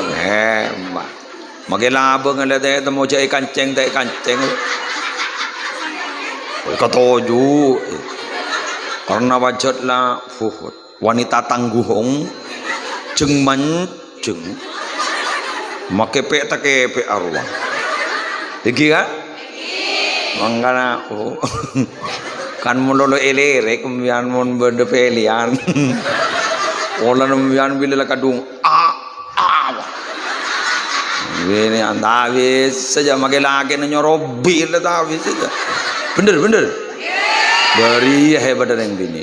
Hebat. Makin laba ngeliat temu cek kanceng tak kanceng. Ketujuh. Karena wajadlah wanita tangguhong jeng manceng. Make pek tak pek arwah. Iki kan? Mangkana kan mulolo elere kemudian mun bende pelian. Ola kemudian bila kadung ini antawis saja makai lagi nyorobil antawis saja. Bener. Beri hebat yang bini.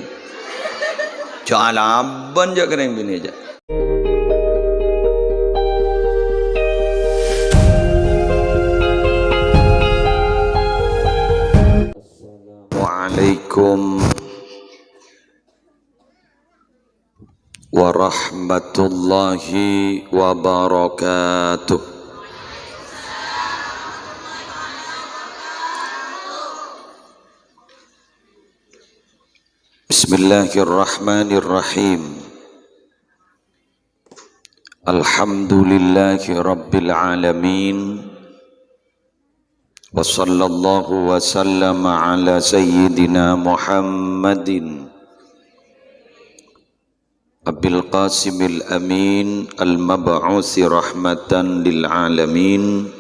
Jalaban je kena yang bini aja. Assalamualaikum warahmatullahi wabarakatuh. Bismillahirrahmanirrahim. Alhamdulillahi rabbil alamin. Wa sallallahu wa sallama ala sayyidina Muhammadin Abil Qasimil Amin al-mab'usi rahmatan lil alamin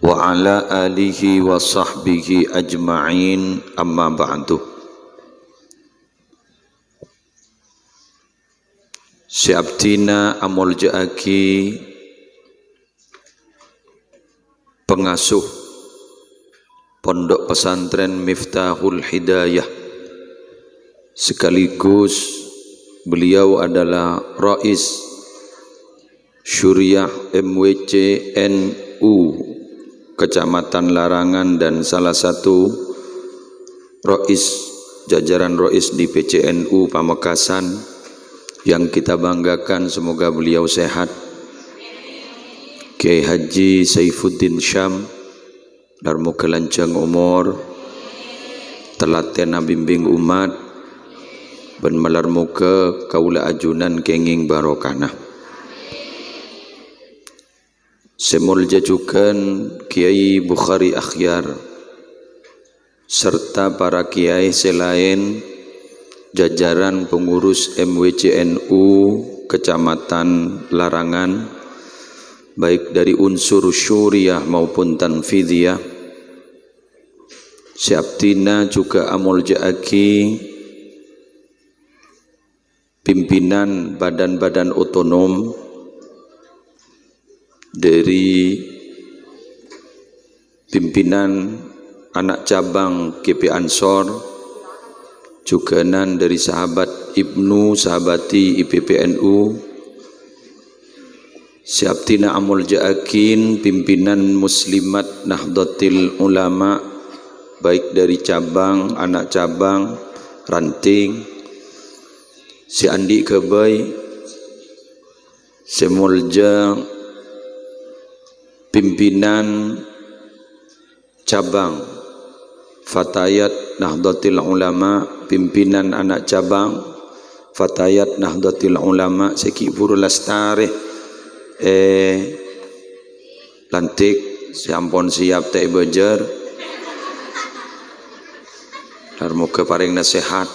wa ala alihi wa sahbihi ajma'in, amma ba'du. Siabtina amul ja'aki pengasuh Pondok Pesantren Miftahul Hidayah, sekaligus beliau adalah Rais Syuriah MWC NU Kecamatan Larangan dan salah satu jajaran Rais di PCNU Pamekasan yang kita banggakan, semoga beliau sehat. Kiai Haji Saifuddin Syam darmu kelancang umur, telaten bimbing umat, ben melar muka kaula ajunan kenging barokana. Semul jajukan Kiai Bukhari Akhyar serta para kiai selain jajaran pengurus MWCNU Kecamatan Larangan, baik dari unsur syuriah maupun tanfidiyah. Siaptina juga amul ja'aki pimpinan badan-badan otonom dari pimpinan anak cabang KP Ansor, juga dari sahabat Ibnu sahabati IPPNU. Siaptina amul ja'akin pimpinan muslimat Nahdlatul Ulama, baik dari cabang, anak cabang, ranting. Si Andi Kebai, semulja pimpinan cabang Fatayat Nahdlatul Ulama, pimpinan anak cabang Fatayat Nahdlatul Ulama Seki Buru Lastari lantik siampun siap teh bejer darmuka paring nasihat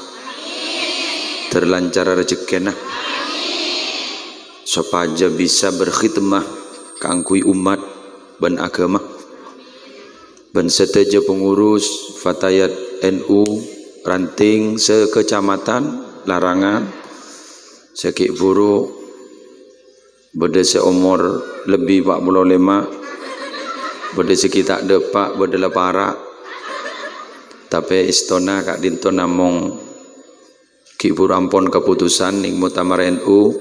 terlancar rezekina supaya bisa berkhidmah kangkui umat dan agama. Ben seteja pengurus Fatayat NU ranting sekecamatan Larangan Seki Buru beda seumur lebih 45, beda sekitar depak beda lepara, tapi istona kak dinto namong Ki Buru ampun keputusan ning Muktamar NU,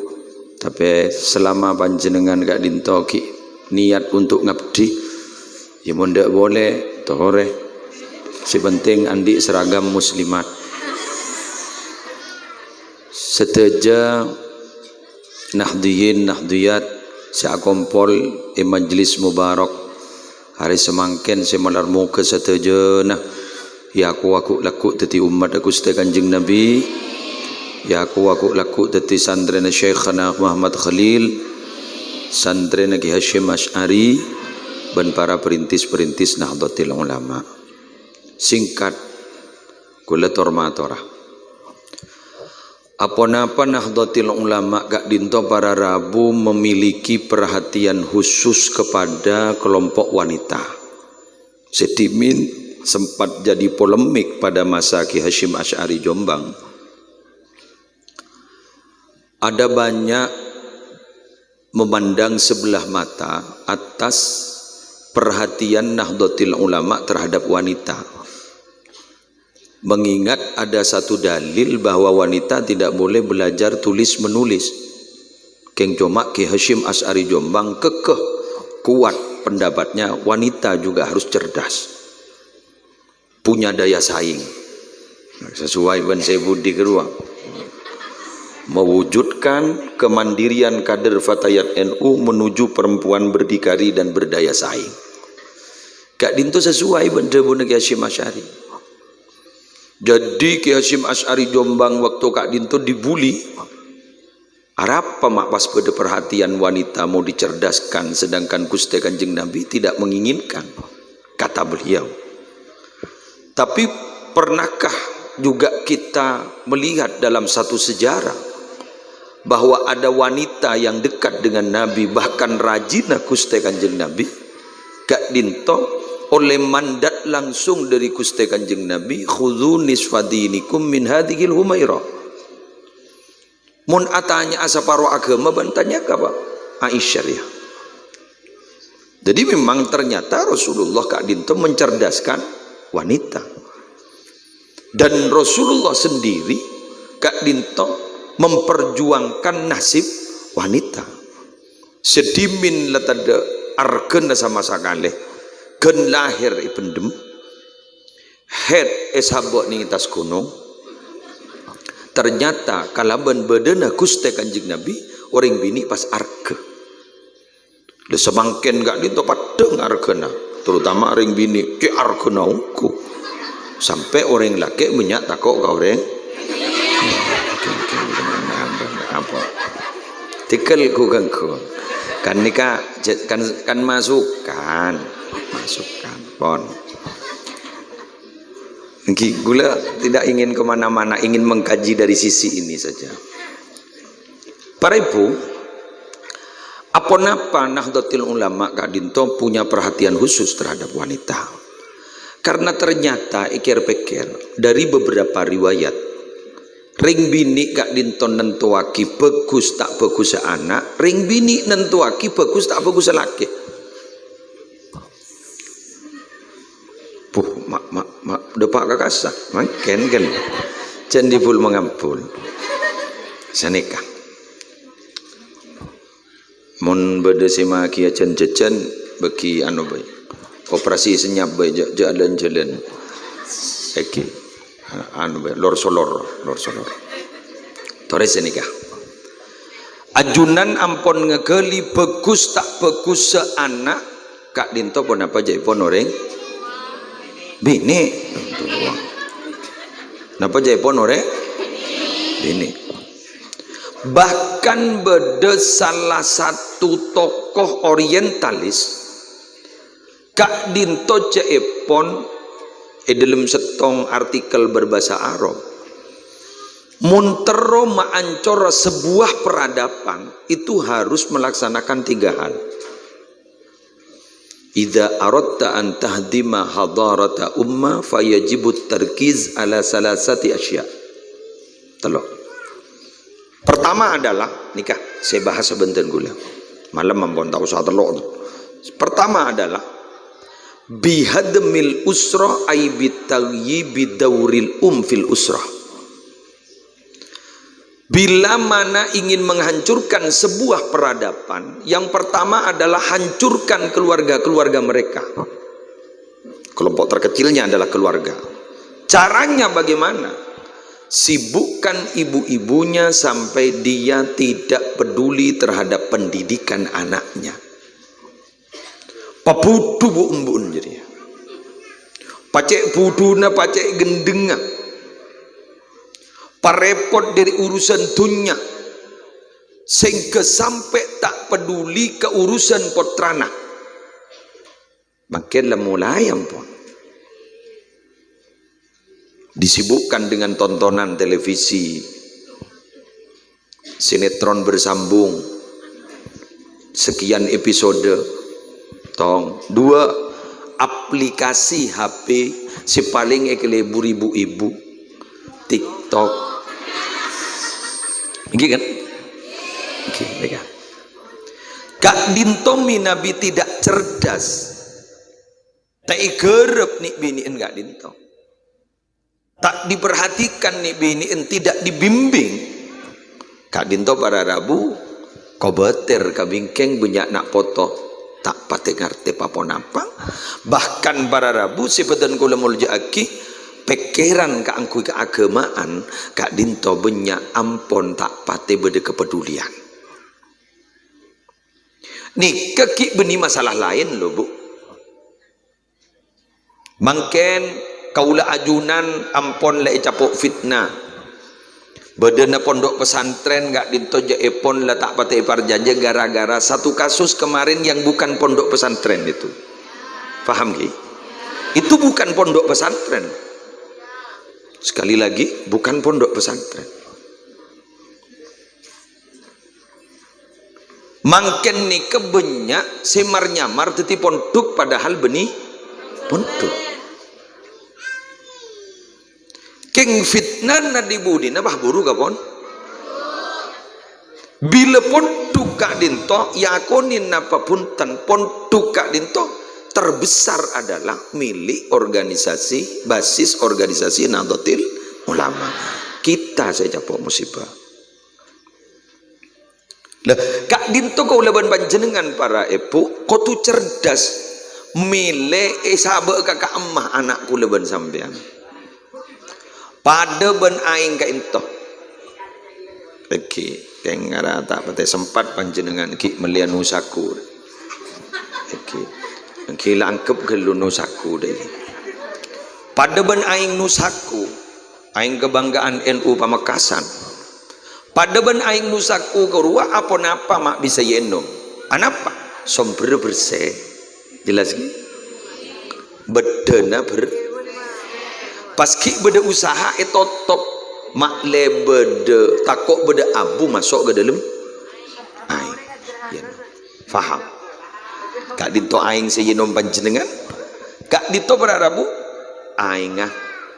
tapi selama panjenengan kak dinto ki niat untuk ngabdi ya mundak boleh tohore, si penting andi seragam muslimat. Seteja nahdiyin nahdiyat seakompol majlis mubarak hari semangken semalar muka seteja nah ya aku laku teti umat aku setelah Kanjeng Nabi Ya aku laku dadi santrena Syekhana Muhammad Khalil, santrena Ki Hasyim Asy'ari, dan para perintis-perintis Nahdlatul Ulama. Singkat kula tormatora. Apa-napa Nahdlatul Ulama gak dinto para Rabu memiliki perhatian khusus kepada kelompok wanita. Sedimin sempat jadi polemik pada masa Ki Hasyim Asy'ari Jombang. Ada banyak memandang sebelah mata atas perhatian Nahdlatul Ulama terhadap wanita. Mengingat ada satu dalil bahwa wanita tidak boleh belajar tulis menulis. Keng cuma Ki Hasyim Asy'ari Jombang kekeh kuat pendapatnya, wanita juga harus cerdas, punya daya saing. Sesuai dengan saya budi keruang, mewujudkan kemandirian kader Fatayat NU menuju perempuan berdikari dan berdaya saing. Kak Dinto sesuai bener-bener Ki Hasyim Asy'ari. Jadi Ki Hasyim Asy'ari Jombang waktu Kak Dinto dibuli, apa mak pas pada perhatian wanita mau dicerdaskan, sedangkan Gusti Kanjeng Nabi tidak menginginkan, kata beliau. Tapi pernahkah juga kita melihat dalam satu sejarah bahwa ada wanita yang dekat dengan Nabi, bahkan rajina Gusti Kanjeng Nabi? Kak Dinto oleh mandat langsung dari Gusti Kanjeng Nabi, khudhu nisfadinikum min hadhil humairah. Mun atanya asaparo agama bantanya apa? Aisyah ya. Jadi memang ternyata Rasulullah Kak Dinto mencerdaskan wanita. Dan Rasulullah sendiri Kak Dinto memperjuangkan nasib wanita. Sedimin latada argen sama sakale gen lahir ipendem head eshabok ning tas gunung. Ternyata kalaban bedena Gusti Kanjeng Nabi orang bini pas arge. Le semangken gak Dinto padeng argena, terutama orang bini ke argena uku. Sampai orang laki menyak takok ka orang apa tikel ku kan nikah kan masukkan pon gula tidak ingin kemana-mana, ingin mengkaji dari sisi ini saja. Para ibu, apa-napa Nahdlatul Ulama Kak Dinto punya perhatian khusus terhadap wanita? Karena ternyata ikir-pikir dari beberapa riwayat, ring bini Kak Dinto nentuaki bagus tak bagus anak, ring bini nentuaki bagus tak bagus laki. Mak depak kakasa, makin kan, cendibul mengampul, senikah. Mon bedesima kia cen bagi anu baik. Operasi senyap baik jalan-jalan eki anu baik lor solor tore senikah ajunan ampon ngegeli bagus tak bagus seanak Kak Dinto pun apa jaipon orang bini napa jaipon orang bini. Bahkan beda salah satu tokoh orientalis Kak Dinto ceepon dalam setong artikel berbahasa Arab muntero maancor sebuah peradaban itu harus melaksanakan 3 hal. Idza aradta an tahdima hadarata umma fayajibut tarkiz ala salasati asya. Telok. Pertama adalah nikah, saya bahas sebentar gula. Malam mampun tahu usah telok. Pertama adalah bihadmil usrah ay bitagyibi dauril fil usrah. Bila mana ingin menghancurkan sebuah peradaban, yang pertama adalah hancurkan keluarga-keluarga mereka. Kelompok terkecilnya adalah keluarga. Caranya bagaimana? Sibukkan ibu-ibunya sampai dia tidak peduli terhadap pendidikan anaknya. Pabudu bu embun jadi pacek buduna pacek gendenga parepot dari urusan dunia sehingga sampai tak peduli ke urusan potrana, makinlah mulai ampun disibukkan dengan tontonan televisi, sinetron bersambung sekian episode, tong dua aplikasi HP si paling ekelebu ibu-ibu TikTok, ini kan? Okay, kan? Kak Dintomi Nabi tidak cerdas, tak igerep nih biniin Kak Dinto, tak diperhatikan nih biniin, tidak dibimbing. Kak Dinto para Rabu kau beter kabingkeng banyak nak foto tak pati ngerti apa-apa. Bahkan para Rabu sepedan kula mulja aki pikiran keangkui keagamaan Kak Dinto banyak ampon tak pati beda kepedulian. Nih keki beni masalah lain loh bu, mangken kaula ajunan ampon lai capok fitnah badana pondok pesantren Kak Dinto jaepon lah tak pati parjaja gara-gara satu kasus kemarin yang bukan pondok pesantren itu, paham ki? Itu bukan pondok pesantren, sekali lagi bukan pondok pesantren. Mangken ni kebenyak semar nyamar teti pondok padahal benih pondok. Keng fitnah na dibudi na bah buru kapon. Bila pondok Kak Dinto yakonin napa punten pondok Kak Dinto terbesar adalah milik organisasi basis organisasi Nahdlatul Ulama. Kita saja pok musibah. Lah Kak Dinto kau leban panjenengan para epu, kau tu cerdas milih sahabat kakak emah anakku leban sampean. Pada ben aing Kak Dinto. Oke, keng ngara tak pate sempat panjenengan ki melian nusaku. Oke. Ki langkep gelu nusaku deh. Pada ben aing nusaku, aing kebanggaan NU Pamekasan. Pada ben aing nusaku kerua apa-apa mak bisa yenom. Anapa? Somber bersih. Jelas ki? Bedena ber. Paski beda usaha top mak le beda takok beda abu masuk ke dalam aing. Ya. Faham? Kak Dinto aing seyenom panjenengan. Kak Dinto berarabu aing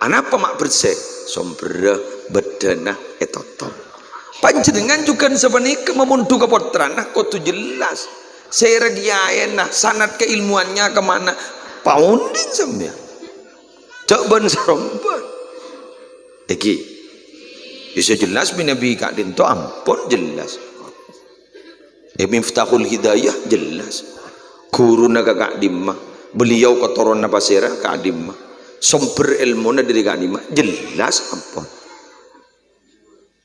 anapa mak bersih? Somber bedena top. Panjenengan juga sebenarnya memundu kepotran nah kau tu jelas saya regiain nah sanat keilmuannya kemana pounding sambil coba seromban iki bisa jelas Nabi Kak Dinto ampun jelas Miftahul Hidayah jelas guru naga Kak Dimah beliau kotoron na pasira Kak Dimah sumber ilmu na dari Kak Dimah jelas ampun.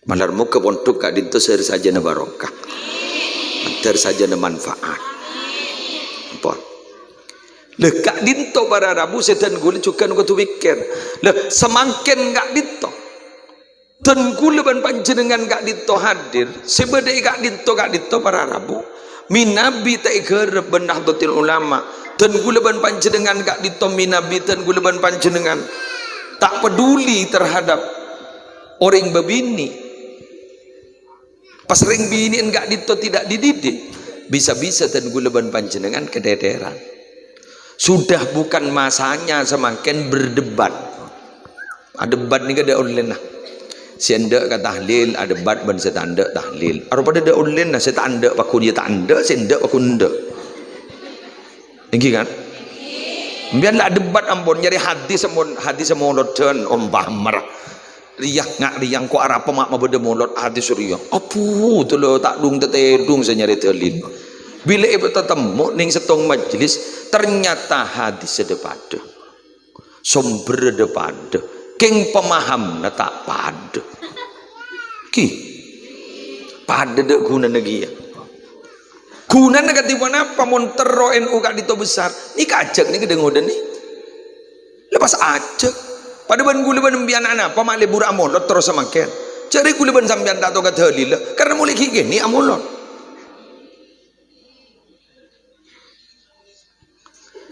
Malar muka pondok Kak Dinto sehari saja na barokah, antar saja na manfaat. Apa? Leh Kak Dinto para Rabu setan gula juga nuka tu pikir. Leh semangken Kak Dinto, dan gula ban panjenengan Kak Dinto hadir. Sebedai Kak Dinto para Rabu. Minabi tak iker benah Nahdlatul Ulama. Dan gula ban panjenengan Kak Dinto minabi dan gula ban panjenengan tak peduli terhadap orang bebini. Pas ring biniin Kak Dinto tidak dididik, bisa-bisa dan guleban panjenengan kedederan. Sudah bukan masanya semakin berdebat. Ada debat ni kada online lah. Si anda kata tahlil, ada debat ban saya tanda tahlil. Aru pada ada online lah saya tanda paku dia tanda, saya ndak paku ndak. Tinggi kan? Biarlah debat ampun nyari hadis semua loten marah. Riang ko arah pemak mabede molot hadis riang apu tu lo tak dung tetedung saya nyari telin bila ibu tetemu ning setong majlis ternyata hadis sedepada sumber depada keng pemaham na tak pada ki pada dek guna negia guna negatifan apa montero NU Kak Dinto besar ni kajak ni kedengodan ni lepas ajak pada ban gula ban bian anak pamak lebur amon terus semakin Cari kula ban sampean tak tahu kata halil karena mulai kiki ni amulon.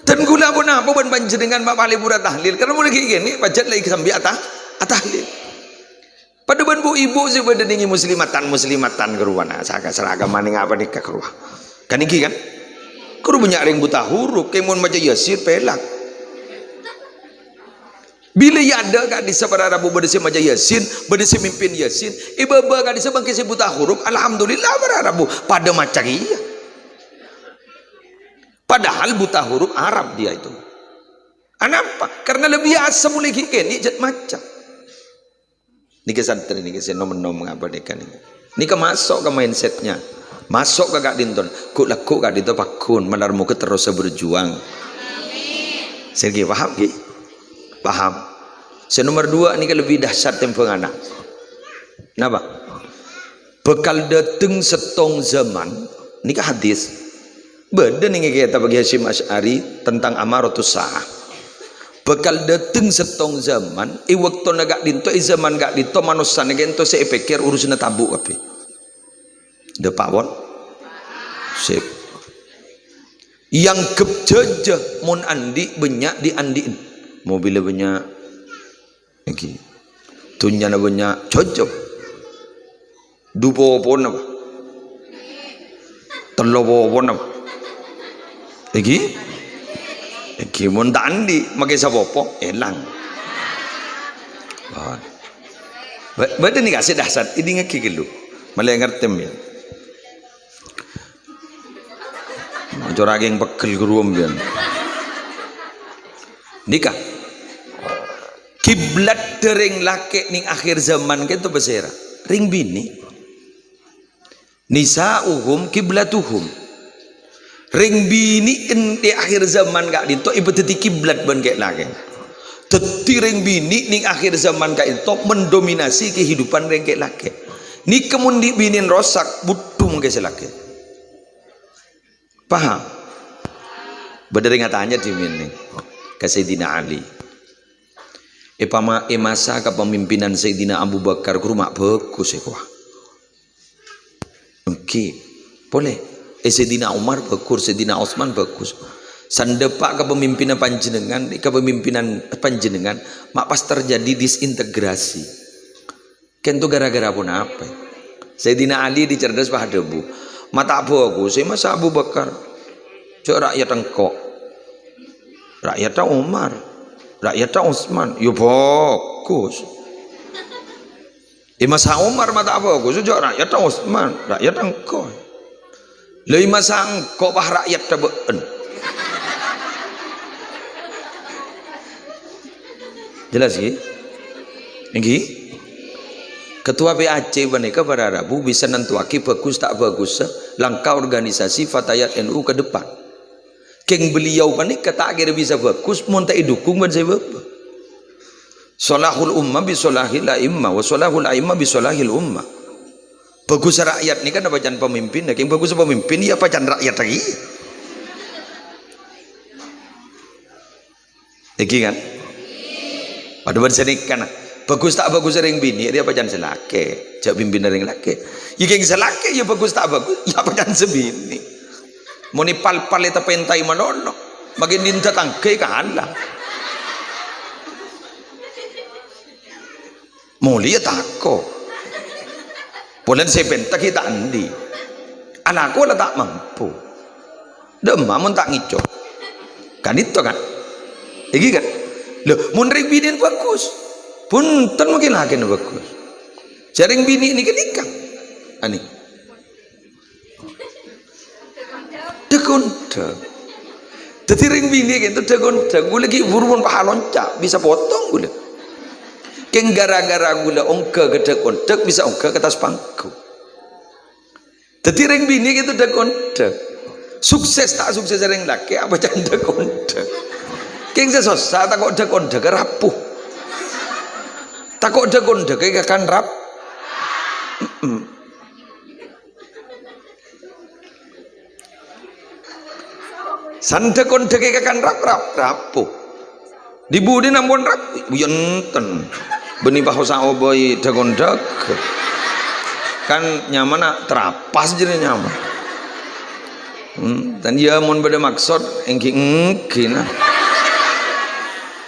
Dan gula pun apa ban panjenengan Pak Pali pura tahlil karena mulai kiki ni baca lagi sambil tahlil. Pada ban bu ibu sih pada ningi muslimatan keruana saka seragam maning apa nikah keruah. Kan iki kan? Kuru banyak ring buta huruf kemun baca Yasin pelak. Bila ya ada kak di sebarang Rabu berdesi maja Yasin, berdesi mimpin Yasin, iba-iba kak di sebang kisi buta huruf, alhamdulillah berarabu pada macam iya. Padahal buta huruf Arab dia itu. Kenapa? Karena lebih biasa mulai kiki ni jat macam. Ni kesantri ni kesi nom-nom apa dekan ni. Ni ke masuk ke mindsetnya, masuk ke kak dinton, kuk laku kak dinton pakun, malar muka terus berjuang. Sergi paham ki? Paham. Senomor 2 ni kan lebih dahsyat tempoh anak. Kenapa? Bekal dateng setong zaman. Ni kan hadis. Beda ni kita bagi Hashim Asy'ari tentang amaratus sa'ah. Bekal dateng setong zaman. Waktu nagak dinto, zaman gak dinto manusia nagak saya pikir urusan tabuk apa? Depak won. Sip. Yang kejajah mun andi banyak diandiin. Mobil banyak lagi tunjana banyak cocok dupo pun apa telopo pun apa lagi mun tandi makai sapopo elang badan ni kasih dasar ini ngeki dulu malah ngertem ya macam yang pekel geruam dia nikah kiblat dereng laki ning akhir zaman gitu besera ring bini nisa'uhum kiblatuhum ring bini di akhir zaman gak dinto ibu teti kiblat ban kayak laki teti ring bini ning akhir zaman gak itu mendominasi kehidupan ring kayak laki ni kemundi binin rosak butuh mungkin selaki paham berdering tanya di mini ke Sayyidina Ali masa kepemimpinan Sayyidina Abu Bakar ke rumah bagus oke boleh Sayyidina Umar bagus Sayyidina Utsman bagus sandepak kepemimpinan panjenengan mak pas terjadi disintegrasi kan itu gara-gara pun apa Sayyidina Ali dicerdas pada debu mata bagus masa Abu Bakar cok rakyat engkok rakyatnya Umar, rakyatnya Utsman, yo bagus. Masa Umar mata apa? Bagus juga rakyatnya Utsman, rakyatnya engkau. Lain masa engkau bah rakyat taben. Jelas ki? Ini Ketua PAC mereka pada Rabu bisa nentuaki bagus tak bagus langkah organisasi Fatayat NU ke depan. Keng beliau panik kata akhirnya bisa bagus mun tak dukung ban saya bapak salahul ummah bi salahil a'immah wa salahul a'immah bi salahil ummah bagus rakyat ni kan apa jan pemimpin keng bagus pemimpin ya apa jan rakyat lagi iki kan pada ban kan bagus tak bagus ring bini dia apa jan selake jak pimpin ring lake ya keng selake ya bagus tak bagus ya apa jan sebini moni pal-pal eta pentai manono makin dinta tangke kalah mulia tako bulan saya pentak kita andi anakku lah tak mampu demam mun tak ngicok kan itu kan iki kan loh mun ring bini bagus punten mungkin lagi bagus jaring bini ini kenikah ani dekontek jadi ring bini gitu dekontek gue lagi burun paha loncak bisa potong gue keng gara-gara gue ongke gede kontek bisa ongke ke atas pangku jadi ring bini gitu dekontek sukses tak sukses ring laki apa jangan dekontek keng sesosa tak kok dekontek rapuh tak kok dekontek kayak kan rap sandekon deke kan rapuh dibudi nampun rap yenten Beni pahosa oboi dagondek kan nyaman terapas jadi nyaman. Dan dia mun beda maksud engki engki nah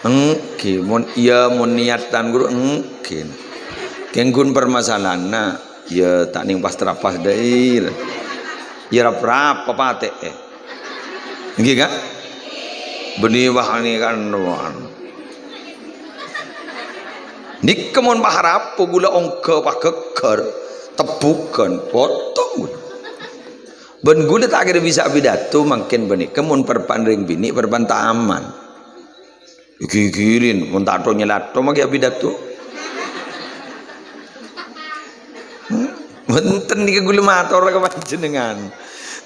engki mun ia mun niatan guru engki kenggun permasalahan nah ya tak ning pas terapas deui ya rap papate engki kan beni bahani kan nik kemun baharap gula ongke pakeker tepukan potong ben gula tak kira bisa pidato makin benih kemun perpandring bini perpanta aman gigirin mun tak to nyelato magi pidato benten nih gula mator ke panjenengan.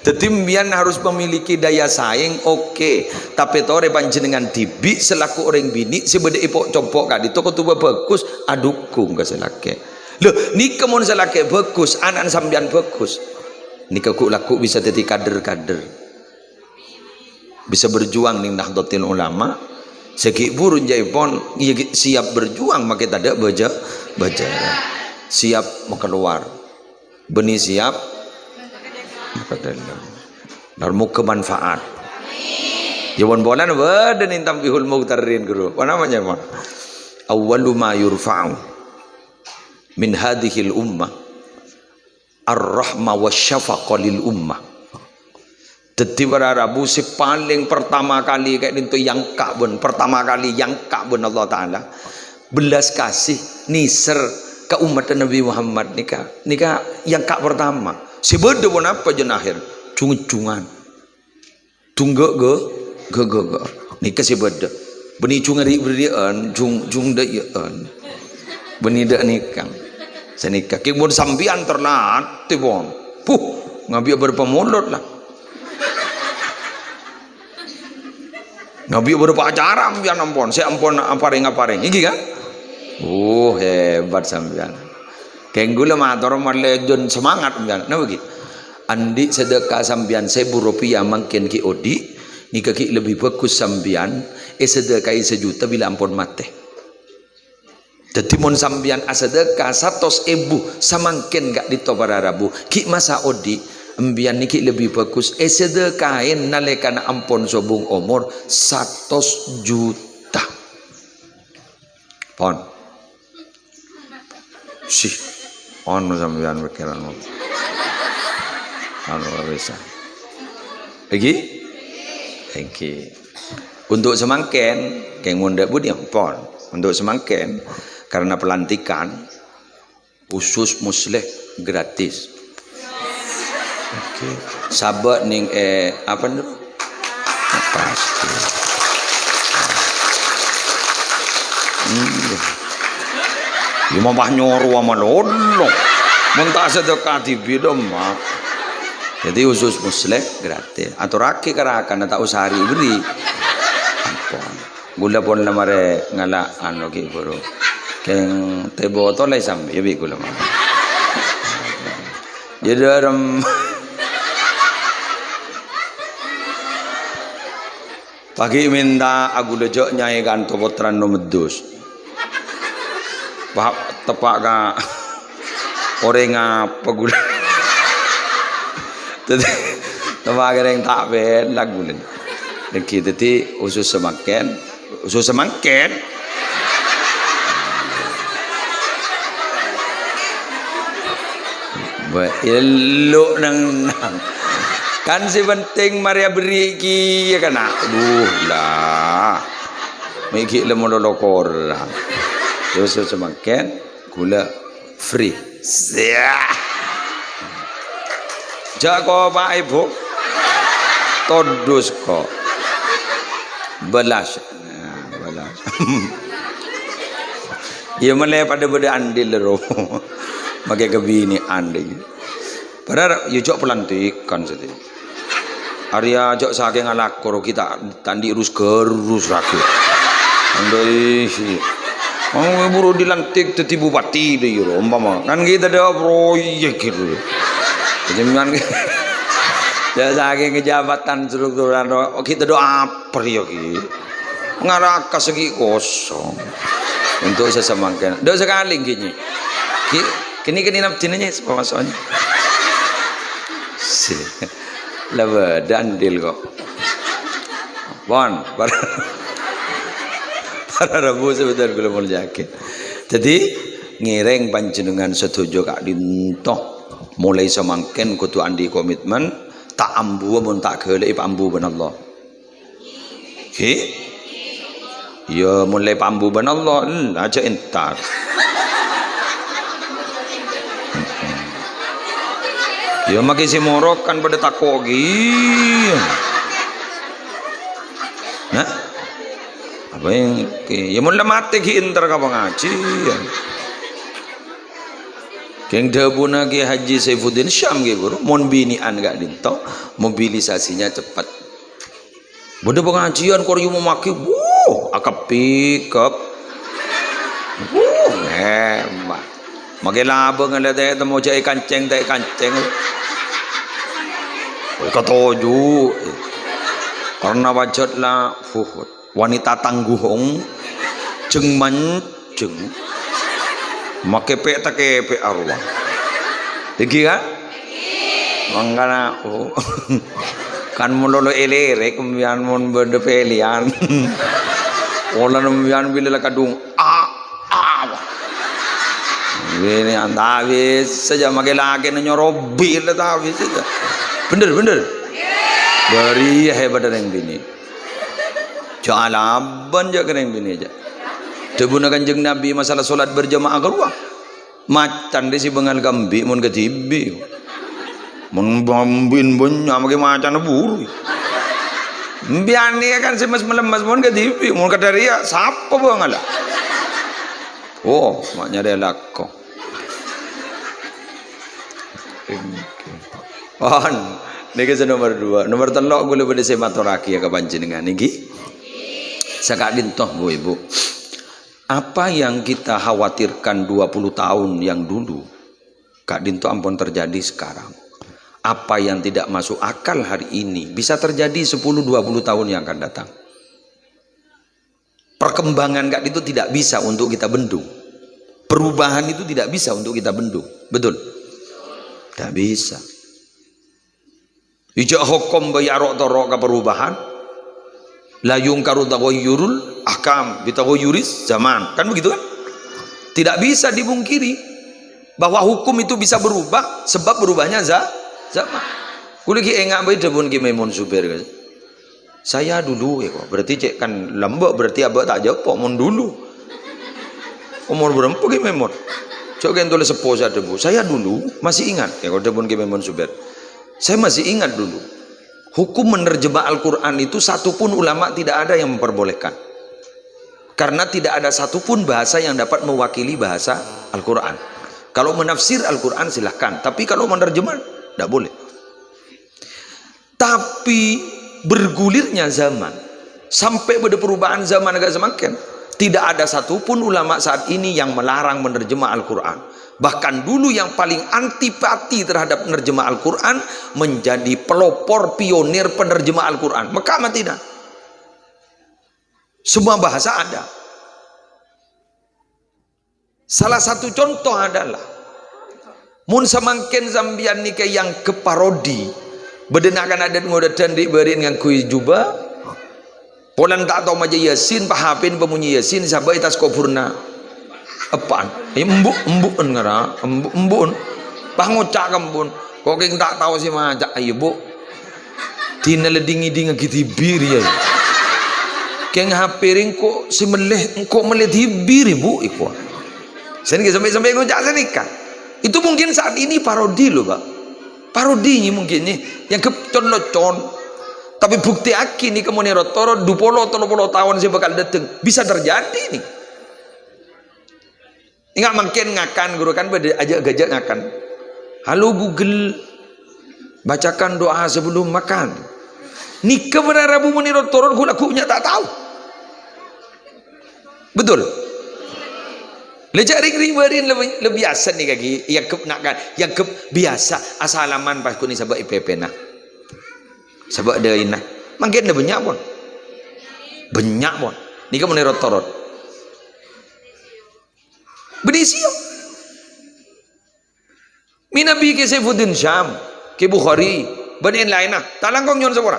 Jadi mbian harus memiliki daya saing oke. Tapi tore panjenengan dibi selaku orang bini sebeda ipok compok kadi toko tuba bagus adukung ke selake. Loh nika mun selake bagus anak sambian bagus. Nika ku laku bisa jadi kader-kader. Bisa berjuang ning Nahdlatul Ulama. Segi burun jaipon siap berjuang maka tak ada baja. Siap mau keluar. Benih siap darmu kemanfaat. Jawan bolan wadan intam bihul muqtarin guru. Apa namanya mah? Awwalu ma yurfa'u min hadhil ummah ar-rahma wasyafaqa lil ummah. Dadi para rabu si paling pertama kali kayak itu yang kabun pertama kali yang kabun Allah taala belas kasih niser ke umat Nabi Muhammad nikah yang kak pertama. Sebeda pun apa jen akhir cungan tunggu ge nikah sebeda beni cungari berian cung daian beni dak nikah senikah kibun sambian terlat tibon ngabi berpemulot lah ngabi berapa acara ambian ampon saya ampon apareng iki kan hebat sambian kenggula mator marlejon semangat kan nah begitu andi sedekah sambian 1.000 rupiah makin ki odi ni kaki lebih bagus sambian sedekah 1 juta bila ampun mate jadi mon sambian sedekah 100.000 samangkin gak ditobara rabu ki masa odi ambian niki lebih bagus sedekahin nalekan ampun sobung umur 100 juta pon sih ono sampeyan pikiranmu ono bisa lagi untuk semangken keng munda budi ampon untuk semangken karena pelantikan khusus musleh gratis sahabat ning apa nih pasti Imam nyoru sama lolo mentah sedekah di bidom mak jadi khusus musleh gratis atau raki karakan tak usah hari beri gula pun lamare ngala anu ki bro keng teh botol lai sambil ya bi gula mah jadi dalam pagi minta aku lejok nyai kan topotran no medus tepak ka orang apa gula jadi tepak yang tak ben lagu ni kita ti usus semangken elok nang kan si penting Maria beri ki ya kan aduh lah miki lemo lokor terus semangken gula free jago pak ibu todus kok belas ya mulai pada beda andil roh pakai kebini andil padahal ya jok pelantikan sedih Arya jok saking ngalakor kita tandi rus gerus rakyat andai sih buru dilantik jadi bupati deh yo umpama kan kita ada proyek gitu jangan ya saking kejabatan struktural kita doa apa ya ki ngaraka segi kosong untuk sesemangkan. Dok sekali gini. Kini nafcinanya masuknya. Lah badan deal kok. Bon, para rabu sebentar belum mau jaket. Jadi ngiring panjenengan setuju Kak Dinto mulai semangken kutu andi komitmen tak ambu mun tak gelek ambu ben Allah. Ya mulai pambu ben Allah aja entar. Ya makin si morok kan pada takogi. Nah, apa yang ya mulai mati ki entar ka ngaji. Keng debuna ki Haji Saifuddin Syam ki guru mon binian gak dinto mobilisasinya cepat. Benda pengajian koryu memaki akap pikap. Hebat. Makin laba ngeliat temu jai kanceng. Ketoju. Karena wajatlah wanita tangguhong jeng manceng. Make pe tak pe arwah. Iki kan? Mangkana kan mulolo elere kemudian mun berde pelian. Ola kemudian bila kadung ini andawis saja make lagi nyorobil tapi saja. Bener. Beri hebat yang bini. Jalaban jaga yang bini aja. Debuna Kanjeng Nabi masalah solat berjamaah keluar. Macan di si bengal gambi mun ketibi. Mun bambin bunya make macan buru. Biani kan semes melemas mun ketibi mun kadaria sapa bangala. Oh, maknya dia lako. Niki nomor 2. Nomor 3 gue lebih sematoraki ya kepanjenengan niki. Sakak dintoh Bu Ibu. Apa yang kita khawatirkan 20 tahun yang dulu Kak Dinto ampun terjadi sekarang. Apa yang tidak masuk akal hari ini bisa terjadi 10-20 tahun yang akan datang. Perkembangan Kak Dinto tidak bisa untuk kita bendung. Perubahan itu tidak bisa untuk kita bendung. Betul? Tidak bisa. Ijak hukum bayarok torok ke perubahan. La yungkaru taghayyurul ahkam bitaghayyuris zaman. Kan begitu kan? Tidak bisa dibungkiri bahwa hukum itu bisa berubah sebab berubahnya zaman. Kuliki engak bae debun ki Maimun Zubair. Saya dulu ya kok. Berarti cek kan lembek berarti abah tak jawab kok mun dulu. Umur berapa ki Maimun? Cok kan tulis sepuh saya debu. Saya dulu masih ingat ya kok debun ki Maimun Zubair. Saya masih ingat dulu. Hukum menerjemah Al-Quran itu satupun ulama tidak ada yang memperbolehkan. Karena tidak ada satupun bahasa yang dapat mewakili bahasa Al-Quran. Kalau menafsir Al-Quran silahkan. Tapi kalau menerjemah, tidak boleh. Tapi bergulirnya zaman. Sampai pada perubahan zaman agak semakin. Tidak ada satupun ulama saat ini yang melarang menerjemah Al-Quran. Bahkan dulu yang paling antipati terhadap menerjemah Al-Quran menjadi pelopor pionir penerjemah Al-Quran. Mekah Madinah. Semua bahasa ada. Salah satu contoh adalah mun samangken zambian nika yang keparodi bedenakan adat ngodadan di berin yang kui juba polan tak tahu maja Yasin pahapin pemunyi Yasin sabai tas kopurna apaan embuk ngara embuk pangocak kembun kok keng tak tahu si majak ayo bu tina ledingi dinga kitibir ya keng hapiring kok si meleh kok meleh tibir bu iko sampai ngocak senika itu mungkin saat ini parodi loh Pak, parodinya mungkin nih yang kecon-lecon tapi bukti aki nih kemudian rotoro 20-30 tahun saya bakal dateng bisa terjadi nih. Ingat makin ngakan guru kan pada ajak gajak ngakan. Halo Google, bacakan doa sebelum makan. Nikah pada Rabu menirot turun gula kunya tak tahu. Betul. Lejak ring-ring lebih biasa nih kaki yang kep nakkan yang kep biasa asalaman pas kuni sabak IPP nah. Sabak ada inah. Makin ada banyak pun. Banyak pun. Nikah menirot turun. Berisi yo. Minabi ke Saifuddin Syam, ke Bukhari, banin lain nah. Talangkong nyon sabora.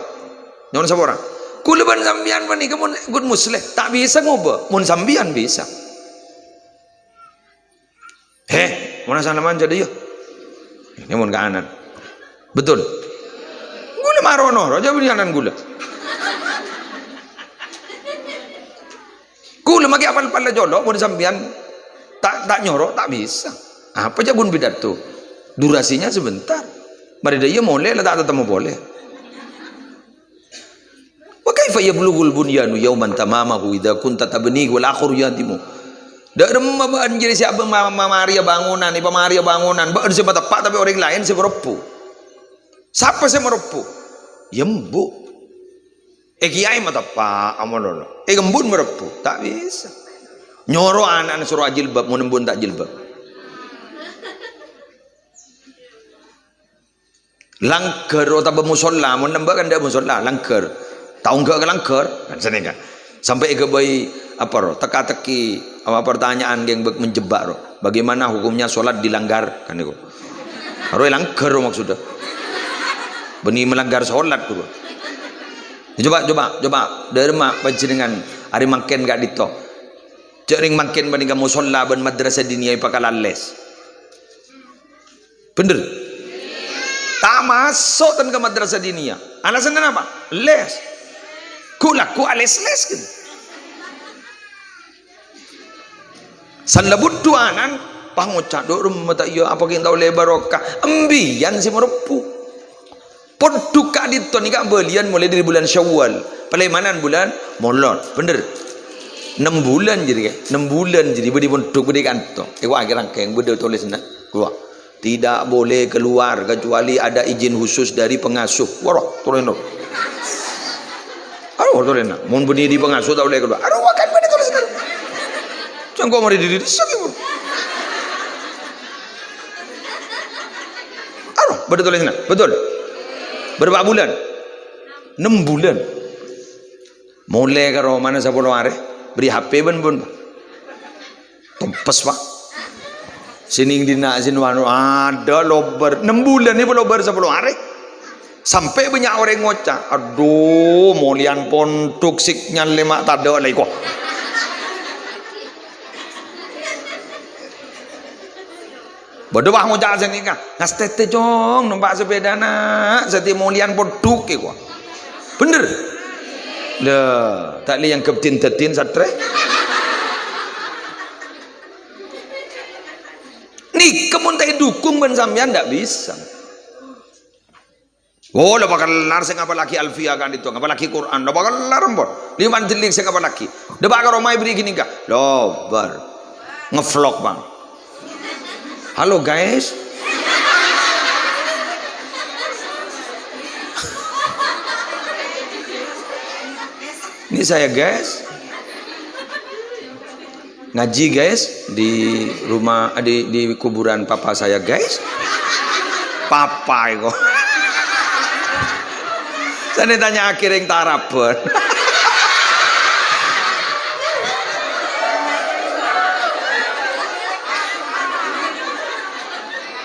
Nyon sabora. Kulaban sambian bani kemun good musleh. Tak bisa ngoba, mun sambian bisa. Mana salaman jadi yo. Ini mun kanan. Betul. Gula marono, raja berianan gula. Gula maki apal pala jolo mun sambian tak nyorok tak bisa. Apa aja bun bidat tuh? Durasinya sebentar. Mari dia boleh lah tak tetap boleh. Wa kaifa yablughul bunyanu yauman tamamahu idza kunta tabni wal akhiru yatimu. Dak remabaan jadi siapa mamaria bangunan, ni pamaria bangunan, ba ada tepat tapi orang lain semerepu. Siapa semerepu? Yembu. Kiai mah tepat amono. Gembun merepu, tak bisa. Nyoro anak suruh jilbab, mau nembun tak jilbab. Langker atau musola, mau nembak kan dia musola, langker. Tahu enggak ke langker? Kan sini kan. Sampai ke bayi apa roh? Teka-teki apa pertanyaan yang menjebak roh. Bagaimana hukumnya sholat dilanggar kan itu? Roh langker maksudnya. Beni melanggar sholat dulu. Coba dari mak panjenengan hari makin gak dito. Jering makin banding kamu sholat ban madrasah diniyah pakalan les. Bener? Tak masuk dan ke madrasah diniyah. Alasannya apa? Les. Ku les kan. Sanlabut tuanan pangocak do rumah tak iya apa kita tahu lebarokah ambian si merepu. Poduk kak dito ni kak belian mulai dari bulan Syawal. Palemanan bulan Molon. Bener. 6 bulan jadi 6 bulan jadi beri poduk beri kantong. Akhir rangkeng beri tulis nak. Gua tidak boleh keluar kecuali ada izin khusus dari pengasuh. Waro turun. Aduh turun. Mun beri di pengasuh tak boleh keluar. Aduh kan beri tulis kan. Jangan kau mari diri sakit. Aduh beri tulis nak. Betul. Berapa bulan? 6 bulan. Mulai karo mana 10 hari beri HP bun tempes pak sining dina sinwanu ada lober 6 bulan ni lober 10 hari sampai banyak orang ngocak aduh molian pontuk siknya lemak tada lagi kok bodoh bah ngocak sini kan ngastete jong numpak sepeda nak seti molian pontuk kok bener lah, tak li yang keptin-tetin satre. Nih, kemun tak dukung ben sampean ndak bisa. Oh, lah bakal lar sing apa laki alfiah kan itu, apa laki Quran, lah bakal lar mbon. Liman jelik sing apa laki. Da bakal romai beri gini kah? Loh, bar. Ngevlog, Bang. Halo guys. Ini saya guys ngaji guys di rumah di kuburan papa saya guys papa itu saya ditanya akhir yang tarapan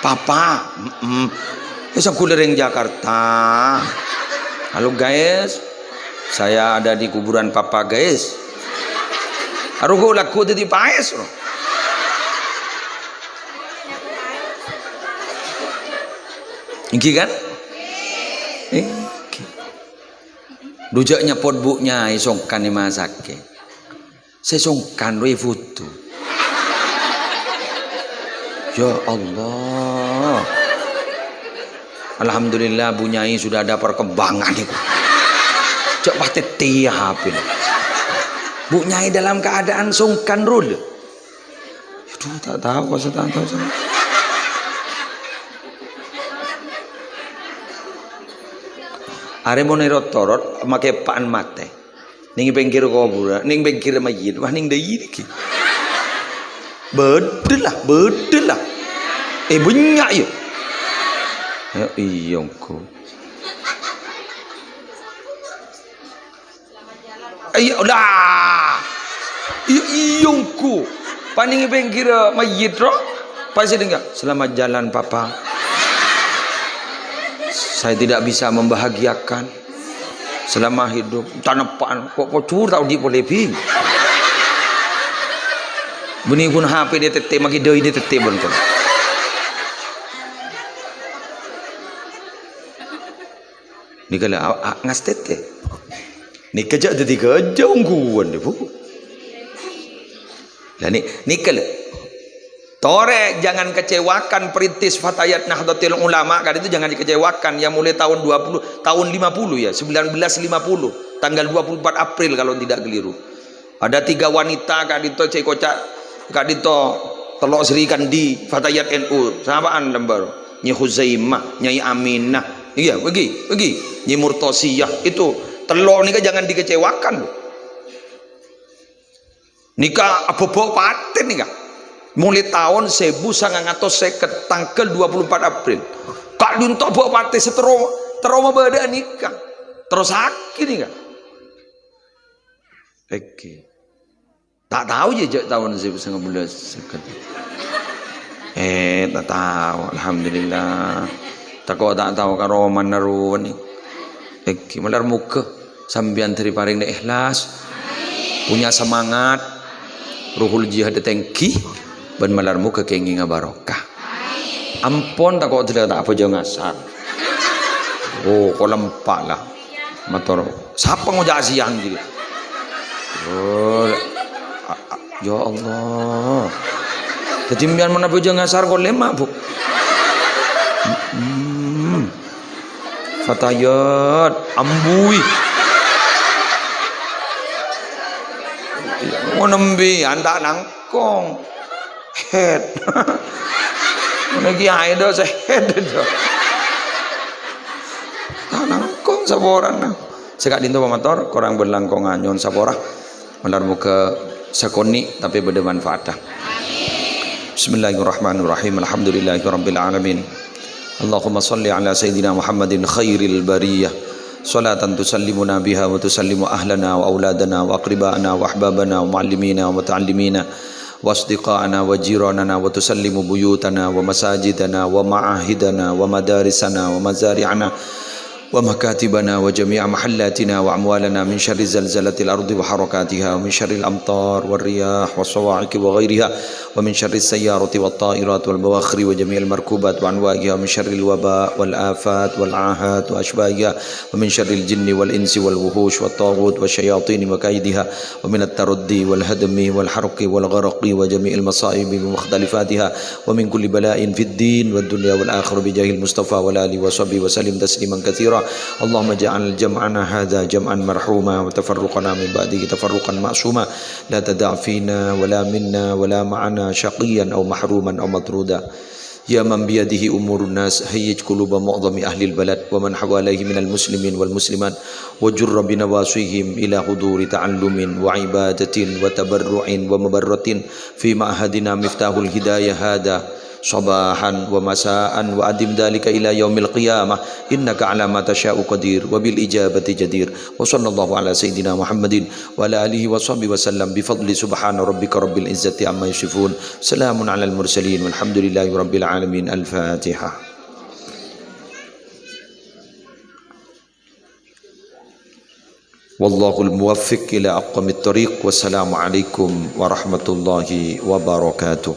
papa bisa kulering Jakarta. Halo guys, saya ada di kuburan papa guys. Arugo laku di paes bro. Iki kan? Rujaknya potbuknya isongkan ni masake. Sesongkan roi foto. Ya Allah. Alhamdulillah bunyai sudah ada perkembangan itu. Cok pasti tiap ini. Bu Nyai dalam keadaan sungkan rul. Aduh tak tahu saya tak tahu. Are monero torot make paan mate. Ning pinggir kuburan, ning pinggir mayit, wah ning deui iki. Bedel lah. Banyak ya. Ya iyongku. Ayo lah. Iyongku. Paning kira mayit roh. Pasti dengar, selamat jalan papa. Saya tidak bisa membahagiakan selama hidup. Tanapan kok pocur tahu di boleh ping. Bunyi pun HP dia tetep maki doi dia tetep bon kon. Ni kala ngas tete. Ni kerja jadi kerja ungguan dia bu. Lah ni kala Tore, jangan kecewakan perintis Fatayat Nahdlatul Ulama kan itu jangan dikecewakan yang mulai tahun 50 ya 1950 tanggal 24 April kalau tidak keliru. Ada 3 wanita kak dito cekocak kak dito telok serikan di Fatayat NU sahabaan lembar Nyi Huzaimah, Nyai Aminah, iya pergi Nyi Murtosiyah itu telok nika jangan dikecewakan. Nikah apa-apa paten nikah mulai tahun 1950 tanggal 24 April kak duntok bawa partai seteroma beda nikah terus sakit nikah oke tak tahu je tahun 1950 tak tahu alhamdulillah tak tahu karoman naruan ni oke malar muka sambian dari paring de ikhlas punya semangat ruhul jihad tengki ban malarmu kekengi barokah. Ampun tak kau tidak apa jangan ngasar. Oh, kau lempak lah. Motor. Siapa ngojak siang gitu? Oh, ya Allah. Jadi biar mana jangan ngasar kau lemak bu. Fatayat, ambui. Mau nembi anda nangkong. Head lagi ada saya head itu nangkong saboran sekak dinto motor korang berlangkong nyon saborah melar muka sakoni tapi bermanfaat. Bismillahirrahmanirrahim. Alhamdulillahirabbil alamin. Allahumma salli ala sayyidina Muhammadin khairil bariyah salatan tusallimuna biha wa tusallimu ahlana wa auladana wa aqribana wa ahbabana wa muallimina wa muta'allimina وأصدقائنا وجيراننا وتسلم بيوتنا ومساجدنا ومعاهدنا ومدارسنا ومزارعنا ومكاتبنا وجميع محلاتنا وأموالنا من شر زلزلة الأرض وحركاتها ومن شر الأمطار والرياح والصواعق وغيرها ومن شر السيارة والطائرات والبواخر وجميع المركوبات وأنواعها ومن شر الوباء والآفات والعاهات وأشباهها ومن شر الجن والإنس والوحوش والطاغوت والشياطين وكيدها ومن التردي والهدم والحرق والغرق وجميع المصائب ومختلفاتها ومن كل بلاء في الدين والدنيا والآخرة بجاه المصطفى والآله وصحبه وسلم تسليما كثيرا. اللهم اجعل جمعنا هذا جمعا مرحوما وتفرقنا من بعده تفرقا معصوما لا تدع فينا ولا منا ولا معنا شقيا أو محروما أو مطرودا. يا من بيده أمور الناس هيج قلوب معظم أهل البلد ومن حواليه من المسلمين والمسلمات وجر بنواصيهم إلى حضور تعلم وعبادة وتبرع ومبرة في معهدنا مفتاح الهداية هذا صباحا ومساء وأدم ذلك إلى يوم القيامة إنك على ما تشاء قدير وبالإجابة جدير. وصلى الله على سيدنا محمد وعلى آله وصحبه وسلم بفضل سبحان ربك رب العزة عما يصفون سلام على المرسلين والحمد لله رب العالمين. الفاتحة. والله الموفق إلى أقوم الطريق والسلام عليكم ورحمة الله وبركاته.